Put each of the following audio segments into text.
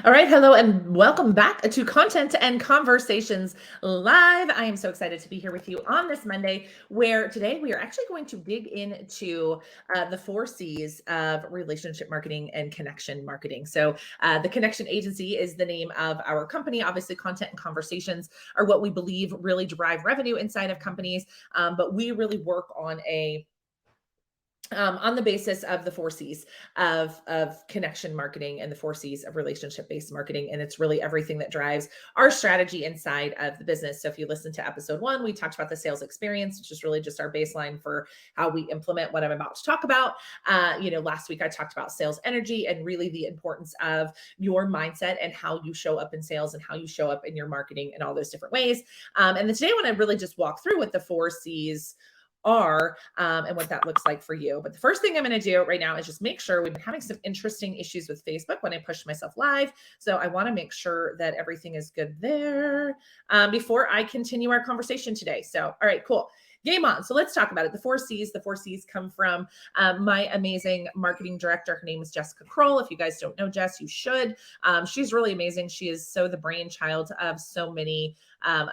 All right, hello and welcome back to Content and Conversations Live. I am so excited to be here with you on this Monday, where today we are actually going to dig into the four C's of relationship marketing and connection marketing. The Connection Agency is the name of our company. Obviously, content and conversations are what we believe really drive revenue inside of companies, but we really work on the basis of the four C's of connection marketing and the four C's of relationship based marketing. And it's really everything that drives our strategy inside of the business. So if you listen to episode one, we talked about the sales experience, which is really just our baseline for how we implement what I'm about to talk about. Last week I talked about sales energy and really the importance of your mindset and how you show up in sales and how you show up in your marketing and all those different ways. And then today I want to really just walk through what the four C's are and what that looks like for you. But the first thing I'm going to do right now is just make sure we've been having some interesting issues with Facebook when I push myself live. So I want to make sure that everything is good there before I continue our conversation today. So, all right, cool. Game on. So let's talk about it. The four C's. The four C's come from my amazing marketing director. Her name is Jessica Kroll. If you guys don't know Jess, you should. She's really amazing. She is so the brainchild of so many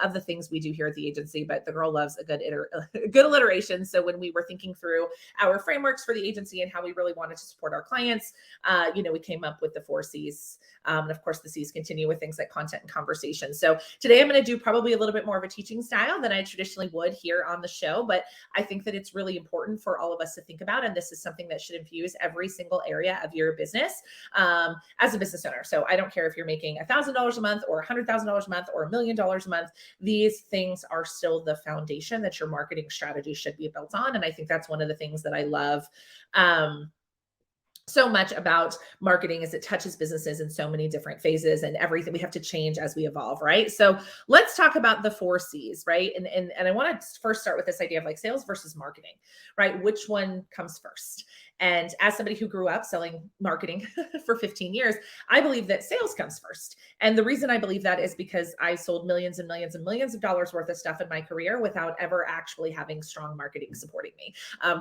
of the things we do here at the agency, but the girl loves a good alliteration. So when we were thinking through our frameworks for the agency and how we really wanted to support our clients, we came up with the four C's. And of course, the C's continue with things like content and conversation. So today I'm going to do probably a little bit more of a teaching style than I traditionally would here on the show, but I think that it's really important for all of us to think about. And this is something that should infuse every single area of your business as a business owner. So I don't care if you're making $1,000 a month or $100,000 a month or $1 million a month. These things are still the foundation that your marketing strategy should be built on. And I think that's one of the things that I love so much about marketing is it touches businesses in so many different phases and everything we have to change as we evolve, right? So let's talk about the four C's, right? And I want to first start with this idea of like sales versus marketing, right? Which one comes first? And as somebody who grew up selling marketing for 15 years, I believe that sales comes first. And the reason I believe that is because I sold millions and millions and millions of dollars worth of stuff in my career without ever actually having strong marketing supporting me.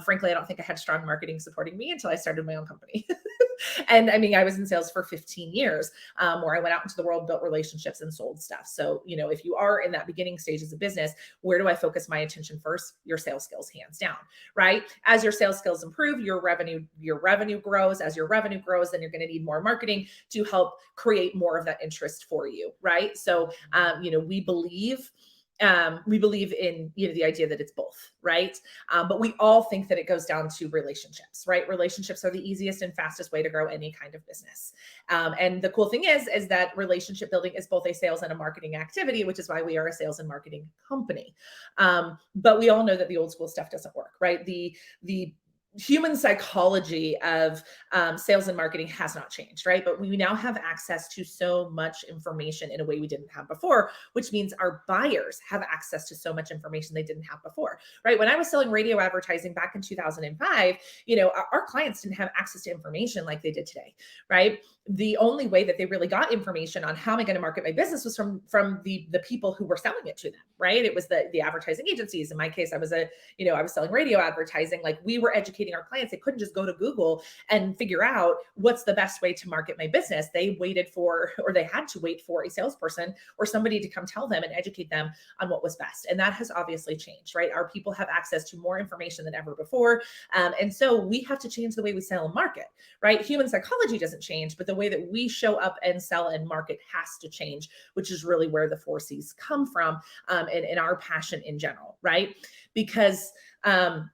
Frankly, I don't think I had strong marketing supporting me until I started my own company. And I mean, I was in sales for 15 years where I went out into the world, built relationships and sold stuff. So, if you are in that beginning stage as a business, where do I focus my attention first? Your sales skills, hands down, right? As your sales skills improve, your revenue grows. As your revenue grows, then you're going to need more marketing to help create more of that interest for you, right? So, we believe in the idea that it's both, right? But we all think that it goes down to relationships, right? Relationships are the easiest and fastest way to grow any kind of business. And the cool thing is that relationship building is both a sales and a marketing activity, which is why we are a sales and marketing company. But we all know that the old school stuff doesn't work, right? The human psychology of sales and marketing has not changed, right? But we now have access to so much information in a way we didn't have before, which means our buyers have access to so much information they didn't have before, right? When I was selling radio advertising back in 2005, our clients didn't have access to information like they did today, right? The only way that they really got information on how am I going to market my business was from the people who were selling it to them, right? It was the advertising agencies. In my case, I was selling radio advertising. Like we were educating our clients. They couldn't just go to Google and figure out what's the best way to market my business. They had to wait for a salesperson or somebody to come tell them and educate them on what was best. And that has obviously changed, right? Our people have access to more information than ever before. And so we have to change the way we sell and market, right? Human psychology doesn't change, but the way that we show up and sell and market has to change, which is really where the four C's come from and our passion in general, right? Because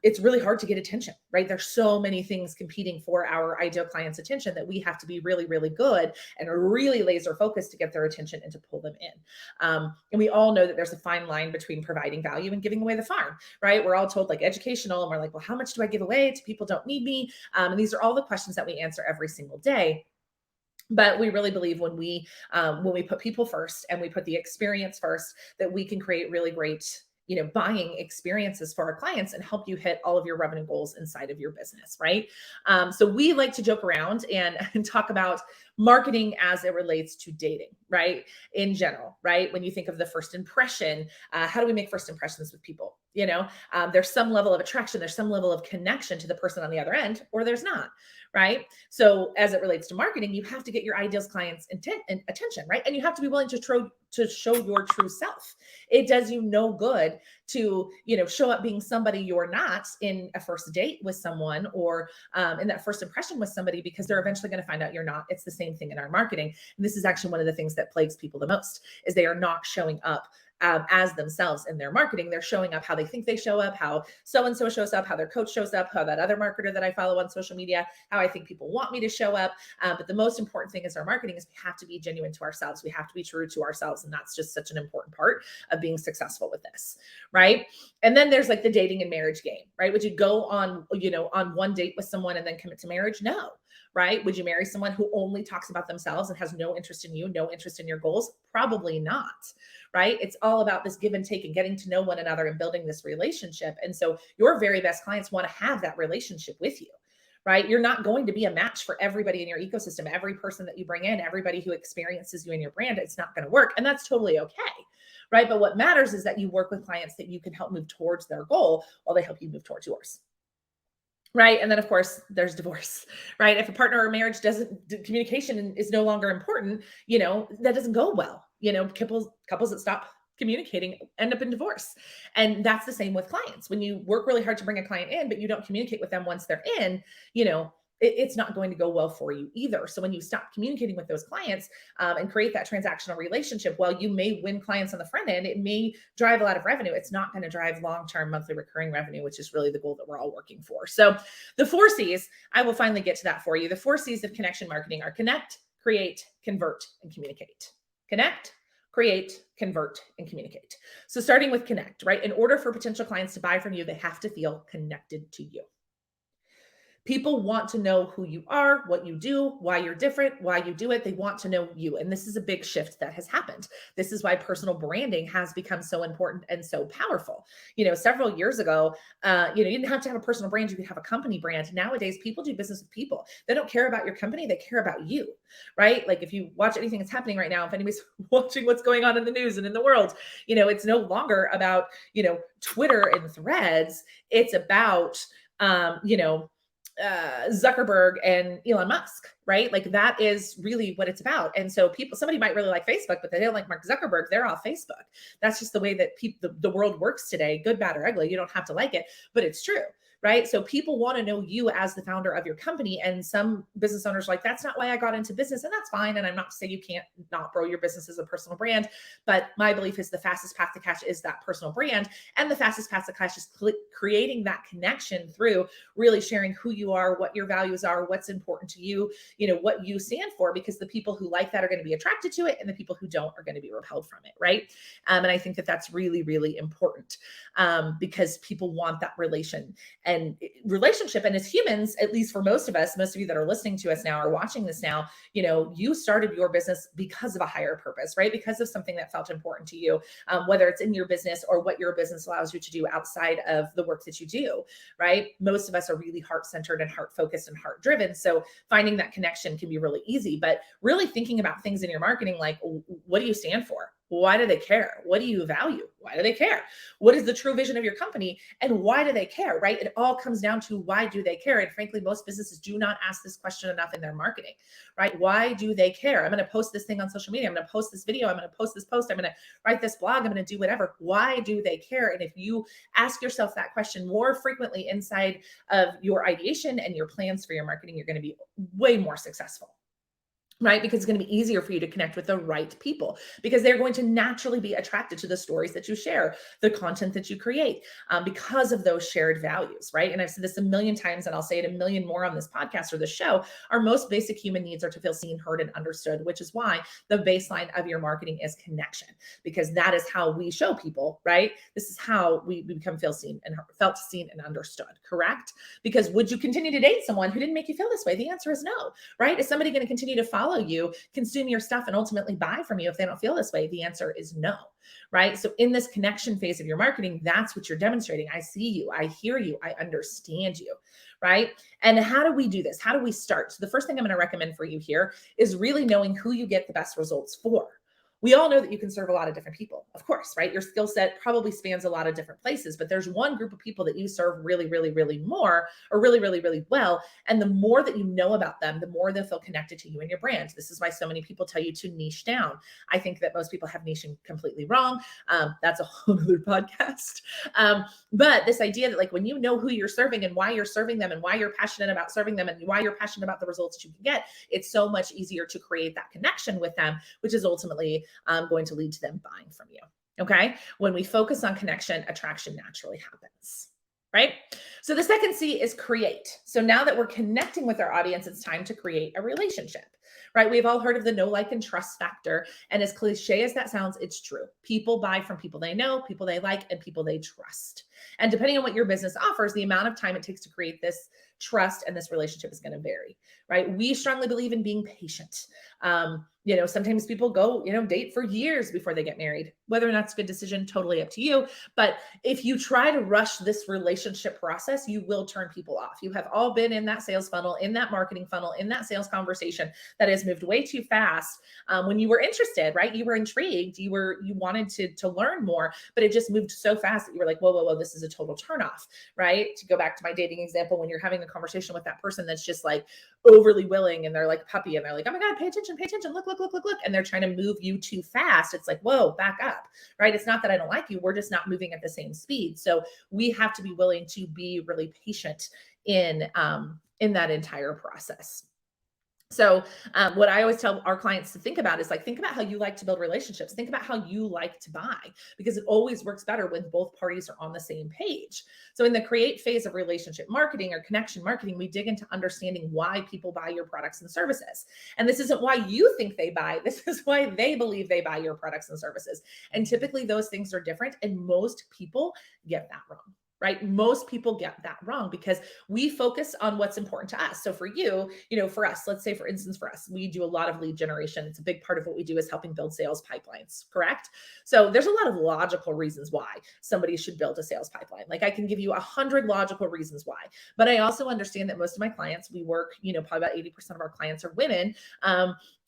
it's really hard to get attention, right? There's so many things competing for our ideal client's attention that we have to be really, really good and really laser focused to get their attention and to pull them in. And we all know that there's a fine line between providing value and giving away the farm, right? We're all told like educational and we're like, well, how much do I give away to people who don't need me? And these are all the questions that we answer every single day. But we really believe when we put people first and we put the experience first, that we can create really great buying experiences for our clients and help you hit all of your revenue goals inside of your business, right? So we like to joke around and talk about marketing as it relates to dating, right? In general, right? When you think of the first impression, how do we make first impressions with people? There's some level of attraction, there's some level of connection to the person on the other end, or there's not, right? So as it relates to marketing, you have to get your ideal clients' intent and attention, right? And you have to be willing to show your true self. It does you no good to show up being somebody you're not in a first date with someone, or in that first impression with somebody, because they're eventually going to find out you're not. It's the same thing in our marketing, and this is actually one of the things that plagues people the most, is they are not showing up as themselves in their marketing. They're showing up how they think they show up, how so-and-so shows up, how their coach shows up, how that other marketer that I follow on social media, how I think people want me to show up. But the most important thing is our marketing is we have to be genuine to ourselves. We have to be true to ourselves. And that's just such an important part of being successful with this, right? And then there's like the dating and marriage game, right? Would you go on one date with someone and then commit to marriage? No. Right? Would you marry someone who only talks about themselves and has no interest in you, no interest in your goals? Probably not. Right? It's all about this give and take and getting to know one another and building this relationship. And so your very best clients want to have that relationship with you. Right? You're not going to be a match for everybody in your ecosystem. Every person that you bring in, everybody who experiences you and your brand, it's not going to work. And that's totally okay. Right? But what matters is that you work with clients that you can help move towards their goal while they help you move towards yours. Right. And then, of course, there's divorce, right? If a partner or marriage communication is no longer important, that doesn't go well. Couples that stop communicating end up in divorce. And that's the same with clients. When you work really hard to bring a client in, but you don't communicate with them once they're in, it's not going to go well for you either. So when you stop communicating with those clients and create that transactional relationship, while you may win clients on the front end, it may drive a lot of revenue. It's not going to drive long-term monthly recurring revenue, which is really the goal that we're all working for. So the 4 C's, I will finally get to that for you. The 4 C's of connection marketing are connect, create, convert, and communicate. Connect, create, convert, and communicate. So starting with connect, right? In order for potential clients to buy from you, they have to feel connected to you. People want to know who you are, what you do, why you're different, why you do it. They want to know you. And this is a big shift that has happened. This is why personal branding has become so important and so powerful. Several years ago, you didn't have to have a personal brand. You could have a company brand. Nowadays, people do business with people. They don't care about your company. They care about you, right? Like if you watch anything that's happening right now, if anybody's watching what's going on in the news and in the world, it's no longer about, Twitter and Threads. It's about, Zuckerberg and Elon Musk, right? Like that is really what it's about. And so somebody might really like Facebook, but they don't like Mark Zuckerberg. They're off Facebook. That's just the way that the world works today, good, bad, or ugly. You don't have to like it, but it's true. Right? So people want to know you as the founder of your company. And some business owners are like, that's not why I got into business. And that's fine. And I'm not saying you can't not grow your business as a personal brand, but my belief is the fastest path to cash is that personal brand. And the fastest path to cash is creating that connection through really sharing who you are, what your values are, what's important to you, what you stand for, because the people who like that are going to be attracted to it. And the people who don't are going to be repelled from it. Right. And I think that that's really, really important because people want that relationship. And as humans, at least for most of you that are listening to us now or watching this now, you started your business because of a higher purpose, right? Because of something that felt important to you, whether it's in your business or what your business allows you to do outside of the work that you do, right? Most of us are really heart-centered and heart-focused and heart-driven. So finding that connection can be really easy, but really thinking about things in your marketing, like what do you stand for? Why do they care? What do you value? Why do they care? What is the true vision of your company? And why do they care, right? It all comes down to why do they care? And frankly, most businesses do not ask this question enough in their marketing, right? Why do they care? I'm going to post this thing on social media. I'm going to post this video. I'm going to post this post. I'm going to write this blog. I'm going to do whatever. Why do they care? And if you ask yourself that question more frequently inside of your ideation and your plans for your marketing, you're going to be way more successful. Right? Because it's going to be easier for you to connect with the right people because they're going to naturally be attracted to the stories that you share, the content that you create, because of those shared values, right? And I've said this a million times and I'll say it a million more on this podcast or this show. Our most basic human needs are to feel seen, heard, and understood, which is why the baseline of your marketing is connection, because that is how we show people, right? This is how we become felt seen and understood, correct? Because would you continue to date someone who didn't make you feel this way? The answer is no, right? Is somebody going to continue to follow you, consume your stuff, and ultimately buy from you if they don't feel this way? The answer is no, right? So in this connection phase of your marketing, that's what you're demonstrating. I see you, I hear you, I understand you, right? And how do we do this? How do we start? So the first thing I'm going to recommend for you here is really knowing who you get the best results for. We all know that you can serve a lot of different people, of course, right? Your skill set probably spans a lot of different places, but there's one group of people that you serve really, really, really more, or really, really, really well. And the more that you know about them, the more they'll feel connected to you and your brand. This is why so many people tell you to niche down. I think that most people have niching completely wrong. That's a whole other podcast. But this idea that like when you know who you're serving and why you're serving them and why you're passionate about serving them and why you're passionate about the results that you can get, it's so much easier to create that connection with them, which is ultimately going to lead to them buying from you. Okay. When we focus on connection, attraction naturally happens. Right. So the second C is create. So now that we're connecting with our audience, it's time to create a relationship. Right. We've all heard of the know, like, and trust factor. And as cliche as that sounds, it's true. People buy from people they know, people they like, and people they trust. And depending on what your business offers, the amount of time it takes to create this trust and this relationship is going to vary. Right. We strongly believe in being patient. Sometimes people go, date for years before they get married. Whether or not it's a good decision, totally up to you. But if you try to rush this relationship process, you will turn people off. You have all been in that sales funnel, in that marketing funnel, in that sales conversation that has moved way too fast. When you were interested, right? You were intrigued. You wanted to learn more, but it just moved so fast that you were like, whoa, this is a total turnoff, right? To go back to my dating example, when you're having a conversation with that person that's just like overly willing and they're like a puppy and they're like, oh my God, pay attention, look. And they're trying to move you too fast. It's like, whoa, back up, right? It's not that I don't like you. We're just not moving at the same speed. So we have to be willing to be really patient in that entire process. So what I always tell our clients to think about is like, think about how you like to build relationships. Think about how you like to buy, because it always works better when both parties are on the same page. So in the create phase of relationship marketing or connection marketing, we dig into understanding why people buy your products and services. And this isn't why you think they buy. This is why they believe they buy your products and services. And typically those things are different. And most people get that wrong. Right? Most people get that wrong because we focus on what's important to us. So for you, for us, let's say, for instance, for us, we do a lot of lead generation. It's a big part of what we do is helping build sales pipelines, correct? So there's a lot of logical reasons why somebody should build a sales pipeline. Like I can give you 100 logical reasons why, but I also understand that most of my clients, we work, probably about 80% of our clients are women.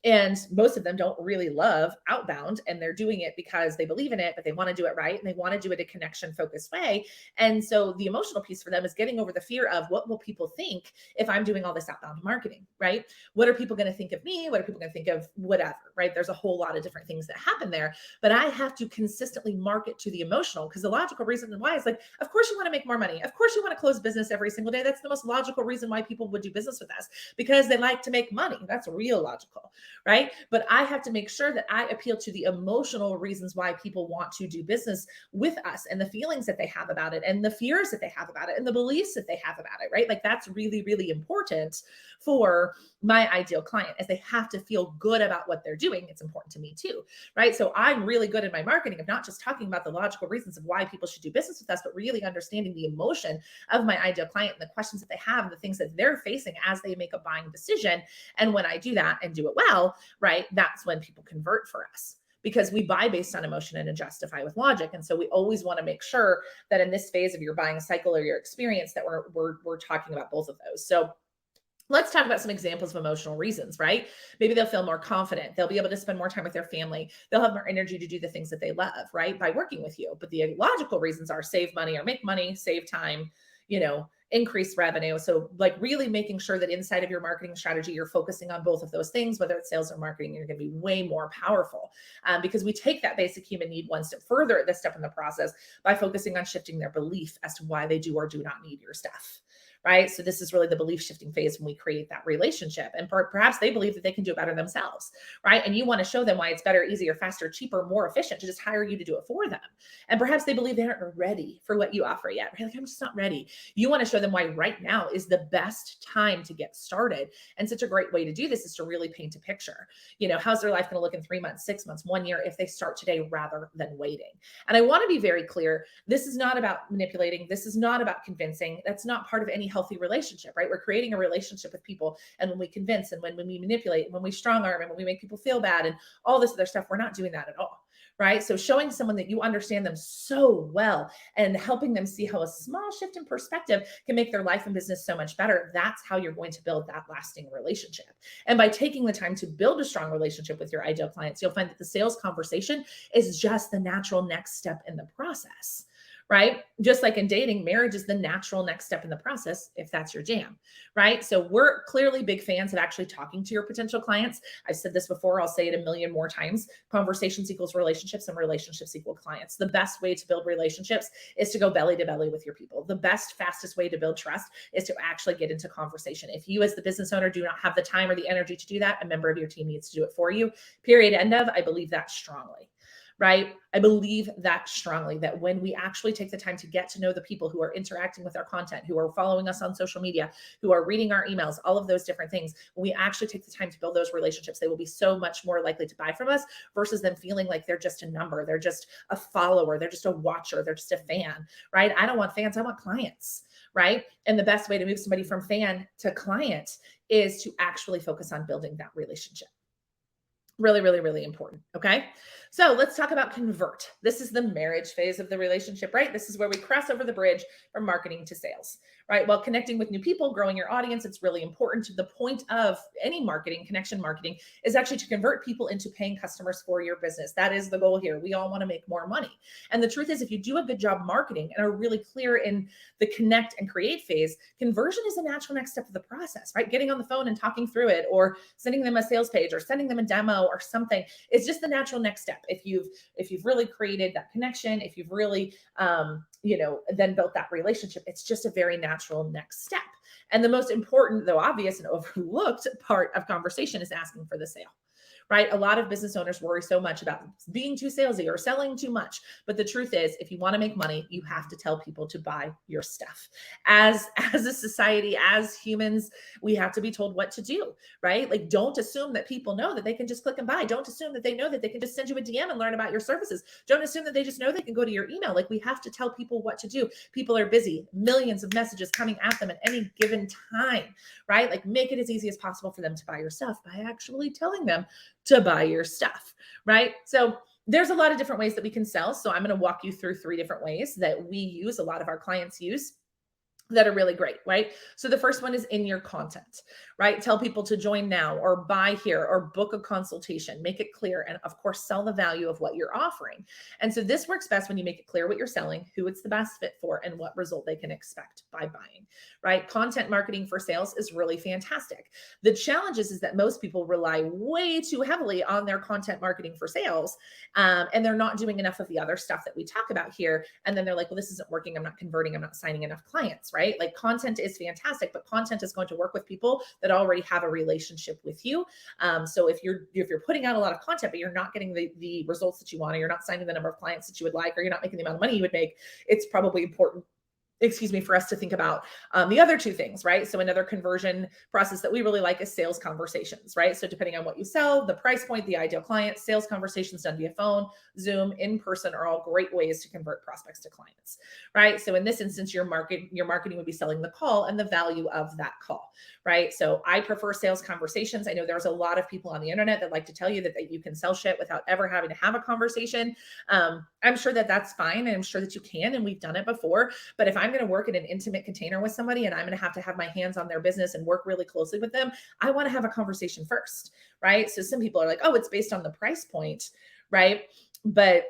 And most of them don't really love outbound, and they're doing it because they believe in it, but they want to do it right. And they want to do it a connection focused way. And so the emotional piece for them is getting over the fear of what will people think if I'm doing all this outbound marketing, right? What are people going to think of me? What are people going to think of whatever, right? There's a whole lot of different things that happen there, but I have to consistently market to the emotional, because the logical reason why is like, of course you want to make more money. Of course you want to close business every single day. That's the most logical reason why people would do business with us, because they like to make money. That's real logical. Right? But I have to make sure that I appeal to the emotional reasons why people want to do business with us, and the feelings that they have about it, and the fears that they have about it, and the beliefs that they have about it, right? Like that's really, really important for my ideal client, as they have to feel good about what they're doing. It's important to me too, right? So I'm really good in my marketing of not just talking about the logical reasons of why people should do business with us, but really understanding the emotion of my ideal client and the questions that they have and the things that they're facing as they make a buying decision. And when I do that and do it well, right, that's when people convert for us, because we buy based on emotion and justify with logic. And so we always want to make sure that in this phase of your buying cycle or your experience that we're talking about both of those. So let's talk about some examples of emotional reasons, right? Maybe they'll feel more confident. They'll be able to spend more time with their family. They'll have more energy to do the things that they love, right? By working with you. But the logical reasons are save money or make money, save time, increase revenue. So like really making sure that inside of your marketing strategy, you're focusing on both of those things, whether it's sales or marketing, you're going to be way more powerful because we take that basic human need one step further at this step in the process by focusing on shifting their belief as to why they do or do not need your stuff. Right? So this is really the belief shifting phase when we create that relationship. And perhaps they believe that they can do it better themselves, right? And you want to show them why it's better, easier, faster, cheaper, more efficient to just hire you to do it for them. And perhaps they believe they aren't ready for what you offer yet. Right? Like, I'm just not ready. You want to show them why right now is the best time to get started. And such a great way to do this is to really paint a picture. How's their life going to look in 3 months, 6 months, 1 year if they start today rather than waiting? And I want to be very clear. This is not about manipulating. This is not about convincing. That's not part of any healthy relationship, right? We're creating a relationship with people. And when we convince and when we manipulate and when we strong arm and when we make people feel bad and all this other stuff, we're not doing that at all. Right. So showing someone that you understand them so well and helping them see how a small shift in perspective can make their life and business so much better. That's how you're going to build that lasting relationship. And by taking the time to build a strong relationship with your ideal clients, you'll find that the sales conversation is just the natural next step in the process. Right? Just like in dating, marriage is the natural next step in the process if that's your jam, right? So we're clearly big fans of actually talking to your potential clients. I've said this before, I'll say it a million more times. Conversations equals relationships and relationships equal clients. The best way to build relationships is to go belly to belly with your people. The best, fastest way to build trust is to actually get into conversation. If you as the business owner do not have the time or the energy to do that, a member of your team needs to do it for you. Period. End of. I believe that strongly. Right? I believe that strongly, that when we actually take the time to get to know the people who are interacting with our content, who are following us on social media, who are reading our emails, all of those different things, when we actually take the time to build those relationships, they will be so much more likely to buy from us versus them feeling like they're just a number, they're just a follower, they're just a watcher, they're just a fan, right? I don't want fans, I want clients, right? And the best way to move somebody from fan to client is to actually focus on building that relationship. Really, really, really important. Okay. So let's talk about convert. This is the marriage phase of the relationship, right? This is where we cross over the bridge from marketing to sales, right? While connecting with new people, growing your audience, it's really important. To the point of any marketing, connection marketing, is actually to convert people into paying customers for your business. That is the goal here. We all want to make more money. And the truth is, if you do a good job marketing and are really clear in the connect and create phase, conversion is a natural next step of the process, right? Getting on the phone and talking through it, or sending them a sales page, or sending them a demo or something, is just the natural next step. If you've really created that connection, if you've really then built that relationship, it's just a very natural next step. And the most important, though obvious and overlooked part of conversation is asking for the sale. Right? A lot of business owners worry so much about being too salesy or selling too much. But the truth is, if you want to make money, you have to tell people to buy your stuff. As a society, as humans, we have to be told what to do, right? Like, don't assume that people know that they can just click and buy. Don't assume that they know that they can just send you a DM and learn about your services. Don't assume that they just know they can go to your email. Like, we have to tell people what to do. People are busy, millions of messages coming at them at any given time, right? Like, make it as easy as possible for them to buy your stuff by actually telling them to buy your stuff, right? So there's a lot of different ways that we can sell. So I'm going to walk you through 3 different ways that we use, a lot of our clients use, that are really great, right? So the first one is in your content, right? Tell people to join now or buy here or book a consultation, make it clear. And of course, sell the value of what you're offering. And so this works best when you make it clear what you're selling, who it's the best fit for, and what result they can expect by buying, right? Content marketing for sales is really fantastic. The challenge is that most people rely way too heavily on their content marketing for sales. And they're not doing enough of the other stuff that we talk about here. And then they're like, well, this isn't working. I'm not converting. I'm not signing enough clients, right? Like, content is fantastic, but content is going to work with people that already have a relationship with you. So if you're putting out a lot of content, but you're not getting the results that you want, or you're not signing the number of clients that you would like, or you're not making the amount of money you would make, it's probably important for us to think about the other 2 things, right? So another conversion process that we really like is sales conversations, right? So depending on what you sell, the price point, the ideal client, sales conversations done via phone, Zoom, in person are all great ways to convert prospects to clients, right? So in this instance, your marketing would be selling the call and the value of that call, right? So I prefer sales conversations. I know there's a lot of people on the internet that like to tell you that you can sell shit without ever having to have a conversation. I'm sure that that's fine, and I'm sure that you can, and we've done it before. But if I'm going to work in an intimate container with somebody and I'm going to have my hands on their business and work really closely with them, I want to have a conversation first, right? So some people are like, oh, it's based on the price point, right? But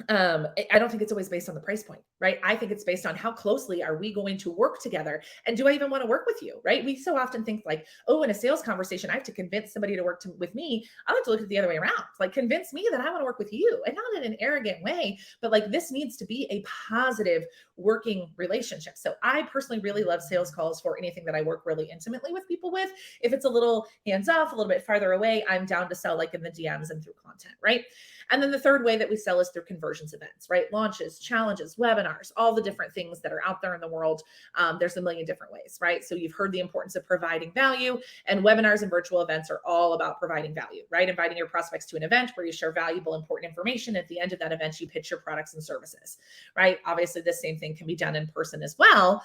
I don't think it's always based on the price point, right? I think it's based on how closely are we going to work together, and do I even want to work with you, right? We so often think like, oh, in a sales conversation, I have to convince somebody to work with me. I like to look at it the other way around, like, convince me that I want to work with you, and not in an arrogant way, but like, this needs to be a positive working relationship. So I personally really love sales calls for anything that I work really intimately with people with. If it's a little hands off, a little bit farther away, I'm down to sell like in the DMs and through content, right? And then the third way that we sell is through conversions events, right? Launches, challenges, webinars, webinars, all the different things that are out there in the world. There's a million different ways, right? So you've heard the importance of providing value, and webinars and virtual events are all about providing value, right? Inviting your prospects to an event where you share valuable, important information. At the end of that event, you pitch your products and services, right? Obviously, the same thing can be done in person as well.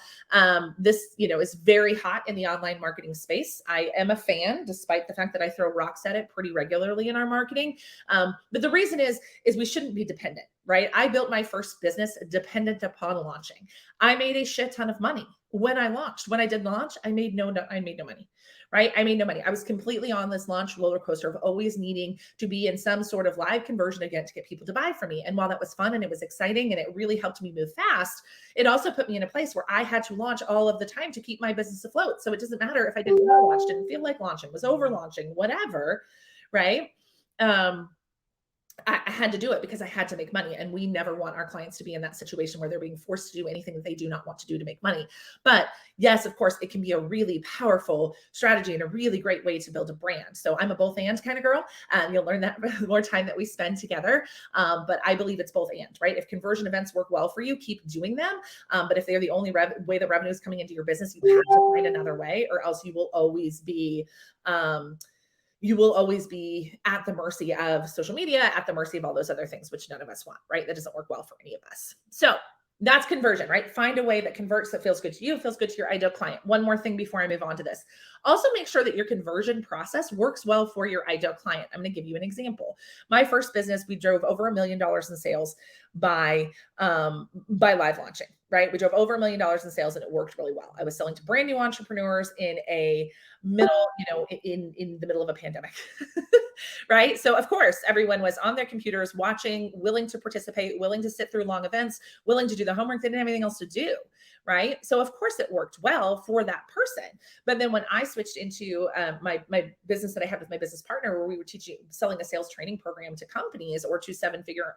This, is very hot in the online marketing space. I am a fan, despite the fact that I throw rocks at it pretty regularly in our marketing. But the reason is we shouldn't be dependent, right? I built my first business dependent upon launching. I made a shit ton of money when I launched. When I did launch, I made no money, right? I made no money. I was completely on this launch roller coaster of always needing to be in some sort of live conversion event to get people to buy from me. And while that was fun and it was exciting and it really helped me move fast, it also put me in a place where I had to launch all of the time to keep my business afloat. So it doesn't matter if I didn't want to launch, didn't feel like launching, was over launching, whatever, right? I had to do it because I had to make money. And we never want our clients to be in that situation where they're being forced to do anything that they do not want to do to make money. But yes, of course, it can be a really powerful strategy and a really great way to build a brand. So I'm a both and kind of girl. You'll learn that the more time that we spend together. But I believe it's both and, right? If conversion events work well for you, keep doing them. But if they're the only way that revenue is coming into your business, you have to find another way, or else you will always be at the mercy of social media, at the mercy of all those other things, which none of us want, right? That doesn't work well for any of us. So that's conversion, right? Find a way that converts, that feels good to you, feels good to your ideal client. One more thing before I move on to this. Also make sure that your conversion process works well for your ideal client. I'm going to give you an example. My first business, we drove over $1 million in sales by live launching, right? We drove over $1 million in sales and it worked really well. I was selling to brand new entrepreneurs in a middle, in the middle of a pandemic, right? So of course, everyone was on their computers watching, willing to participate, willing to sit through long events, willing to do the homework. They didn't have anything else to do, right? So of course it worked well for that person. But then when I switched into my business that I had with my business partner, where we were selling a sales training program to companies or to seven figure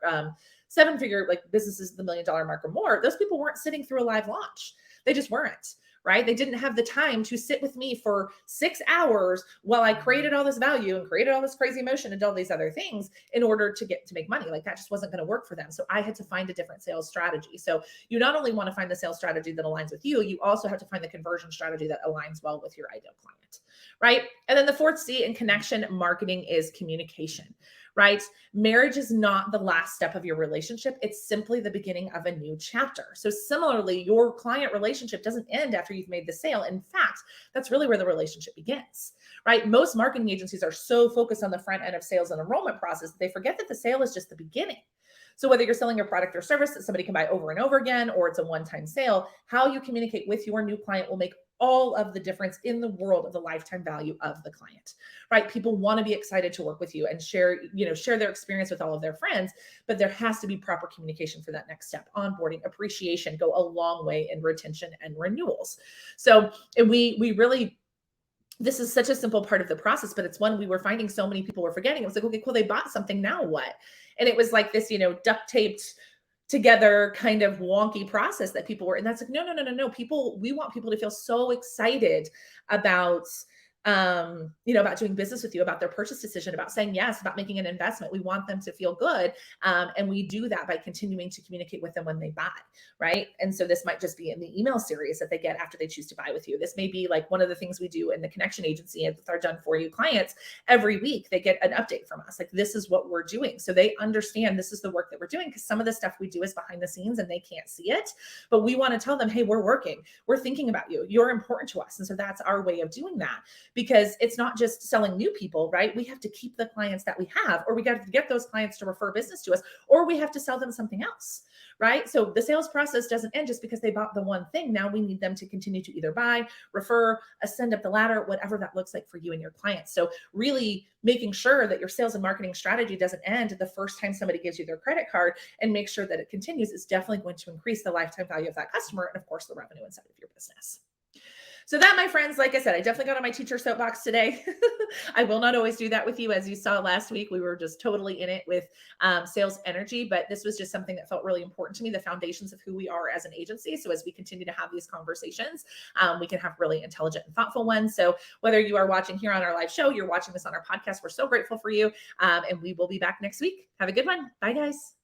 like businesses, the $1 million mark or more, those people weren't sitting through a live launch. They just weren't. Right? They didn't have the time to sit with me for 6 hours while I created all this value and created all this crazy emotion and all these other things in order to make money. Like that just wasn't going to work for them. So I had to find a different sales strategy. So you not only want to find the sales strategy that aligns with you, you also have to find the conversion strategy that aligns well with your ideal client, right? And then the fourth C in connection marketing is communication. Right? Marriage is not the last step of your relationship. It's simply the beginning of a new chapter. So similarly, your client relationship doesn't end after you've made the sale. In fact, that's really where the relationship begins, right? Most marketing agencies are so focused on the front end of sales and enrollment process that they forget that the sale is just the beginning. So whether you're selling your product or service that somebody can buy over and over again, or it's a one-time sale, how you communicate with your new client will make all of the difference in the world of the lifetime value of the client, right? People want to be excited to work with you and share their experience with all of their friends, but there has to be proper communication for that next step. Onboarding, appreciation go a long way in retention and renewals. So we really, this is such a simple part of the process, but it's one we were finding so many people were forgetting. It was like, okay, cool, they bought something, now what? And it was like this, duct taped together kind of wonky process that people were, and that's like, no. We want people to feel so excited about, about doing business with you, about their purchase decision, about saying yes, about making an investment. We want them to feel good. And we do that by continuing to communicate with them when they buy, right? And so this might just be in the email series that they get after they choose to buy with you. This may be like one of the things we do in the connection agency and with our done for you clients. Every week they get an update from us. Like, this is what we're doing. So they understand this is the work that we're doing, because some of the stuff we do is behind the scenes and they can't see it, but we want to tell them, hey, we're working, we're thinking about you, you're important to us. And so that's our way of doing that, because it's not just selling new people, right? We have to keep the clients that we have, or we got to get those clients to refer business to us, or we have to sell them something else, right? So the sales process doesn't end just because they bought the one thing. Now we need them to continue to either buy, refer, ascend up the ladder, whatever that looks like for you and your clients. So really making sure that your sales and marketing strategy doesn't end the first time somebody gives you their credit card, and make sure that it continues, is definitely going to increase the lifetime value of that customer and of course the revenue inside of your business. So that, my friends, like I said, I definitely got on my teacher soapbox today. I will not always do that with you. As you saw last week, we were just totally in it with sales energy, but this was just something that felt really important to me, the foundations of who we are as an agency. So as we continue to have these conversations, we can have really intelligent and thoughtful ones. So whether you are watching here on our live show, you're watching this on our podcast, we're so grateful for you. And we will be back next week. Have a good one. Bye, guys.